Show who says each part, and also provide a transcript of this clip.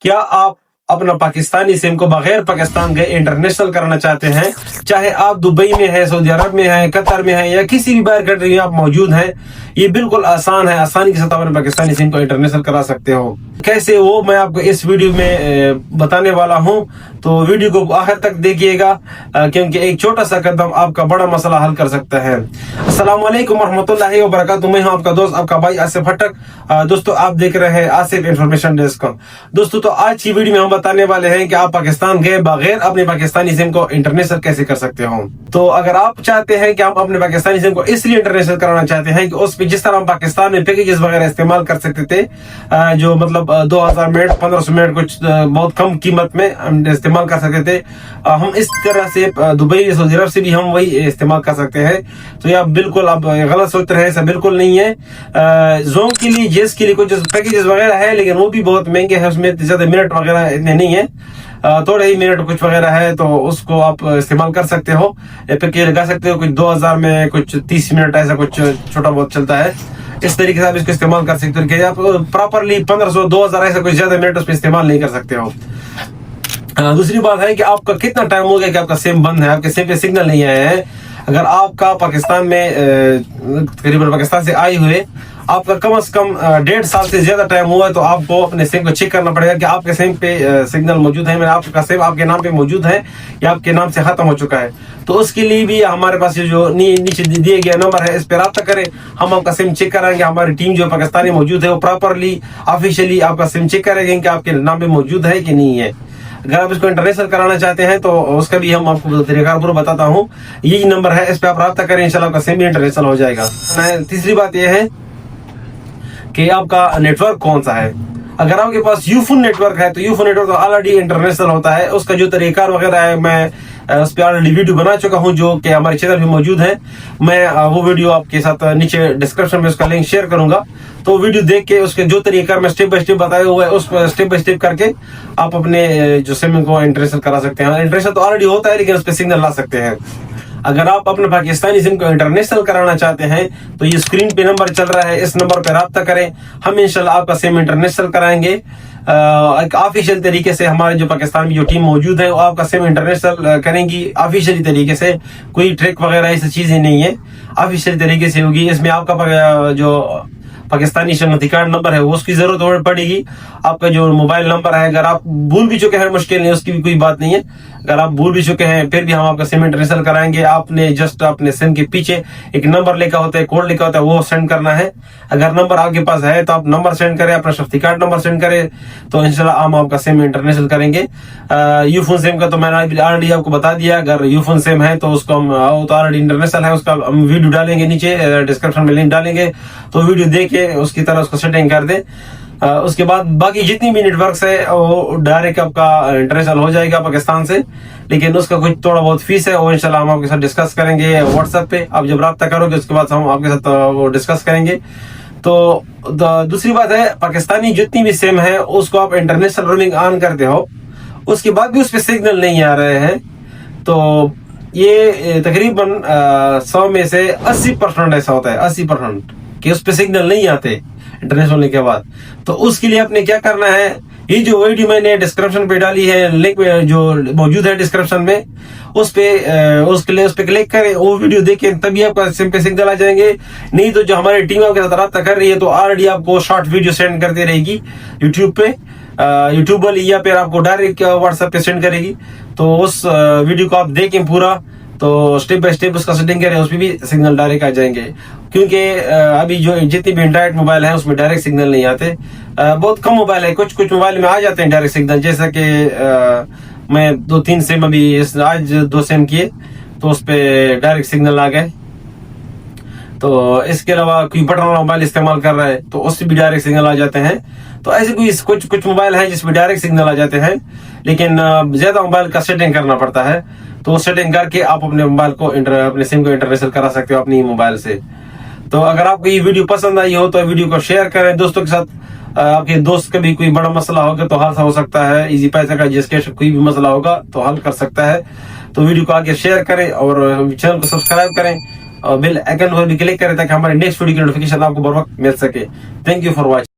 Speaker 1: क्या आप अपना पाकिस्तानी सिम को बगैर पाकिस्तान गए इंटरनेशनल कराना चाहते हैं? चाहे आप दुबई में हैं, सऊदी अरब में हैं, कतर में हैं या किसी भी बाहर कंट्री में आप मौजूद हैं, ये बिल्कुल आसान है। आसानी के साथ अपने पाकिस्तानी सिम को इंटरनेशनल करा सकते हो। कैसे वो मैं आपको इस वीडियो में बताने वाला हूं, तो वीडियो को आखिर तक देखिएगा, क्योंकि एक छोटा सा कदम आपका बड़ा मसला हल कर सकता है। अस्सलाम वालेकुम रहमतुल्लाहि व बरकातुहू। मैं हूं आपका दोस्त, आपका भाई आसिफ भट्टक। दोस्तों, आप देख रहे हैं आसिफ इंफॉर्मेशन डेस्क। दोस्तों, तो आज की वीडियो में हम बताने वाले हैं कि आप पाकिस्तान गए बगैर अपने पाकिस्तानी सिम को इंटरनेशनल कैसे कर सकते हो। तो अगर आप चाहते हैं कि आप अपने पाकिस्तानी सिम को इसलिए इंटरनेशनल कराना चाहते हैं कि उस पे जिस तरह हम पाकिस्तान में पैकेजेस वगैरह इस्तेमाल कर सकते थे, जो मतलब 2000 मिनट 1500 मिनट कुछ बहुत कम कीमत में हम इस्तेमाल कर सकते थे, हम इस तरह से दुबई सऊदी अरब से भी हम वही इस्तेमाल कर सकते हैं। तो ये आप बिल्कुल आप गलत सोच रहे हैं, ऐसा बिल्कुल नहीं है। जोन के लिए जिस के लिए कुछ पैकेजेस वगैरह है, लेकिन वो भी बहुत महंगे हैं, उसमें ज्यादा मिनट वगैरह इतने नहीं है, थोड़े ही मिनट कुछ वगैरह है, तो उसको आप इस्तेमाल कर सकते हो। पैकेज लगा सकते हो, कुछ 2000 में कुछ 30 मिनट ऐसा कुछ छोटा बहुत चलता है। इस तरीके से आप इसको इस्तेमाल कर सकते हो कि आप प्रॉपरली 1500 2000 ऐसा कुछ ज्यादा मिनट उसमें इस्तेमाल नहीं कर सकते हो। दूसरी बात है कि आपका कितना टाइम हो गया कि आपका सिम बंद है, आपके सिम पे सिग्नल नहीं आया है। अगर आपका पाकिस्तान में तकरीबन पाकिस्तान से आए हुए आपका कम से कम 1.5 साल से ज्यादा टाइम हुआ है, तो आपको अपने सिम को चेक करना पड़ेगा कि आपके सिम पे सिग्नल मौजूद है, आपका सिम आपके नाम पे मौजूद है या आपके नाम से खत्म हो चुका है। तो उसके लिए भी हमारे पास जो नीचे दिए गया नंबर है, इस पे राब्ता करें, हम आपका सिम चेक कराएंगे। हमारी टीम जो पाकिस्तानी मौजूद है वो प्रॉपरली ऑफिशियली आपका सिम चेक करेंगे कि आपके नाम पे मौजूद है कि नहीं है। अगर आप इसको इंटरनेशनल कराना चाहते हैं तो उसका भी हम आपको तरीका पूरा बताता हूँ। यही नंबर है, इस पे आप राब्ता करें, इंशाल्लाह आपका सिम भी इंटरनेशनल हो जाएगा। तीसरी बात यह है कि आपका नेटवर्क कौन सा है। अगर आपके पास यूफोन नेटवर्क है तो यूफोन नेटवर्क तो ऑलरेडी इंटरनेशनल होता है। उसका जो तरीका वगैरह है, मैं उस पर ऑलरेडी वीडियो बना चुका हूं, जो कि हमारे चैनल में मौजूद है। मैं वो वीडियो आपके साथ नीचे डिस्क्रिप्शन में उसका लिंक शेयर करूंगा, तो वीडियो देख के उसके जो तरीका मैं स्टेप बाय स्टेप बताया हुआ है, उस स्टेप बाय स्टेप करके आप अपने जो सिम को इंटरनेशनल करा सकते हैं। इंटरनेशनल तो ऑलरेडी होता है, लेकिन उस पर सिग्नल ला सकते हैं। अगर आप अपने पाकिस्तानी सिम को इंटरनेशनल कराना चाहते हैं तो ये स्क्रीन पे नंबर चल रहा है, इस नंबर पे राब्ता करें, हम इंशाल्लाह आपका सिम इंटरनेशनल कराएंगे। एक ऑफिशियल तरीके से हमारे जो पाकिस्तान की जो टीम मौजूद है वो आपका सिम इंटरनेशनल करेंगी ऑफिशियली तरीके से। कोई ट्रिक वगैरह ऐसी चीजें नहीं है, ऑफिशियल तरीके से होगी। इसमें आपका जो पाकिस्तानी शनाख्ती कार्ड नंबर है वो उसकी जरूरत पड़ेगी। आपका जो मोबाइल नंबर है, अगर आप भूल भी चुके हैं मुश्किल नहीं, उसकी भी कोई बात नहीं है। अगर आप भूल भी चुके हैं फिर भी हम आपका सिम इंटरनेशनल कराएंगे। आपने जस्ट अपने सिम के पीछे एक नंबर लिखा होता है, कोड लिखा होता है, वो सेंड करना है। अगर नंबर आपके पास है तो आप नंबर सेंड करें, अपना शनाख्ती कार्ड नंबर सेंड करें, तो इंशाल्लाह हम आपका सिम इंटरनेशनल करेंगे। यूफोन सिम का तो मैंने ऑलरेडी आपको बता दिया। अगर यूफोन सिम है तो उसको हम तो ऑलरेडी इंटरनेशनल है, उसका हम वीडियो डालेंगे, नीचे डिस्क्रिप्शन में लिंक डालेंगे, तो वीडियो देख के उसकी तरह उसको सेटिंग कर दे। उसके बाद बाकी जितनी भी नेटवर्क है वो डायरेक्ट आपका इंटरनेशनल हो जाएगा पाकिस्तान से, लेकिन उसका कुछ थोड़ा बहुत फीस है, वो इंशाल्लाह हम आपके साथ डिस्कस करेंगे व्हाट्सएप पे। आप जब राब्ता करोगे उसके बाद हम आपके साथ वो डिस्कस करेंगे। तो दूसरी बात है, पाकिस्तानी जितनी भी सिम है उसको आप इंटरनेशनल रोमिंग ऑन करते हो, उसके बाद भी उस पर सिग्नल नहीं आ रहे हैं, तो ये तकरीबन 100 में से 80% ऐसा होता है, 80% कि उस पर सिग्नल नहीं आते इंटरनेशनल होने के बाद। तो उसके लिए आपने क्या करना है, ये जो वीडियो मैंने डिस्क्रिप्शन पे डाली है, लिंक जो मौजूद है डिस्क्रिप्शन में, उस पे क्लिक करें, वो वीडियो देखें, तभी आपका सिम पे सिग्नल आ जाएंगे। नहीं तो जो हमारी टीम आपके साथ राब्ता कर रही है तो ऑलरेडी आपको शॉर्ट वीडियो सेंड करती रहेगी यूट्यूब पे, यूट्यूब वाली, या फिर आपको डायरेक्ट व्हाट्सएप पे सेंड करेगी। तो उस वीडियो को आप देखें पूरा, तो स्टेप बाय स्टेप उसका सेटिंग करें, उसमें भी सिग्नल डायरेक्ट आ जाएंगे। क्योंकि अभी जो जितनी भी एंड्रॉइड मोबाइल है उसमें डायरेक्ट सिग्नल नहीं आते। बहुत कम मोबाइल है, कुछ मोबाइल में आ जाते हैं डायरेक्ट सिग्नल, जैसा कि मैं 2-3 सिम अभी आज 2 सिम किए तो उस पे डायरेक्ट सिग्नल आ गए। तो इसके अलावा कोई बटन वाला मोबाइल इस्तेमाल कर रहा है तो उससे भी डायरेक्ट सिग्नल आ जाते हैं। तो ऐसे कुछ मोबाइल है जिसमें डायरेक्ट सिग्नल आ जाते हैं, लेकिन ज्यादा मोबाइल का सेटिंग करना पड़ता है। तो सेटिंग करके आप अपने मोबाइल को अपने सिम को इंटरनेशनल करा सकते हो अपनी मोबाइल से। तो अगर आपको ये वीडियो पसंद आई हो तो वीडियो को शेयर करें दोस्तों के साथ। आपके दोस्त का भी कोई बड़ा मसला होगा तो हल हो सकता है, इजी पैसा का जिसके कोई भी मसला होगा तो हल कर सकता है। तो वीडियो को आगे शेयर करें और चैनल को सब्सक्राइब करें और बेल आइकन पर भी क्लिक करें ताकि हमारे नेक्स्ट वीडियो की नोटिफिकेशन आपको बर वक्त मिल सके। Thank you for watching.